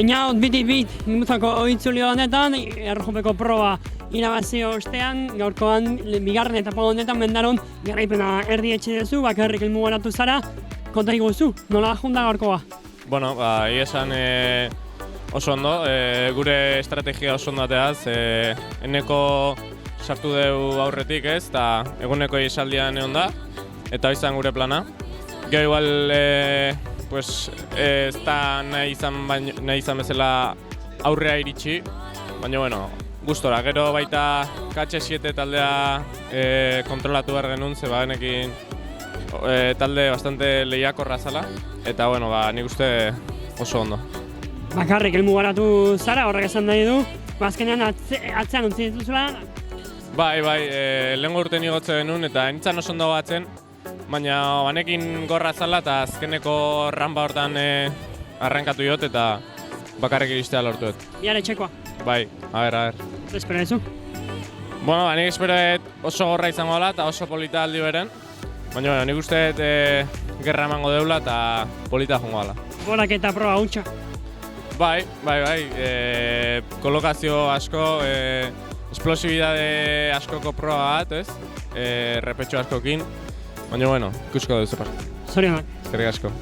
Baina, bit, minutako oitzulio honetan, errojupeko proba irabazi ostean, gaurkoan, bigarren etapa honetan mendaron, garaipena erdietxe duzu, bakarrik helmugaratu zara, konta iguzu, nola junda gaurkoa? Bueno, esan oso ondo, gure estrategia oso ondo ateaz, eneko sartu deu aurretik ez, eta eguneko esaldian egon da, eta izan gure plana. Gero igual, ez da nahi izan bezala aurrea iritsi, baina bueno, gustora. Gero baita KH7 taldea kontrolatu behar genuen, ze bagenekin talde bastante lehiakorra zala, eta bueno, nik uste oso ondo. Bakarrik helmugaratu zara, horrek esan nahi du, azkenean atzean utzi dituzula. Bai, lehengo urten igotze genuen, eta nintzen oso ondo batzen, baina banekin gorra zala eta azkeneko rampa hortan arrankatu jot eta bakarrik iristea lortuet. Biare txekoa. Bai, a ber. Espero ezu? Bueno, nik espero oso gorra izango dela eta oso polita aldi beren. Baina nik uste gerra emango deula eta polita jongo dela. Borak eta proba hutsa. Bai. Kolokazio asko, esplosibidade askoko proba bat, ez? Repetxo askokin. Baina bueno, ikusko duzu. Zorionak. Eskerrik asko.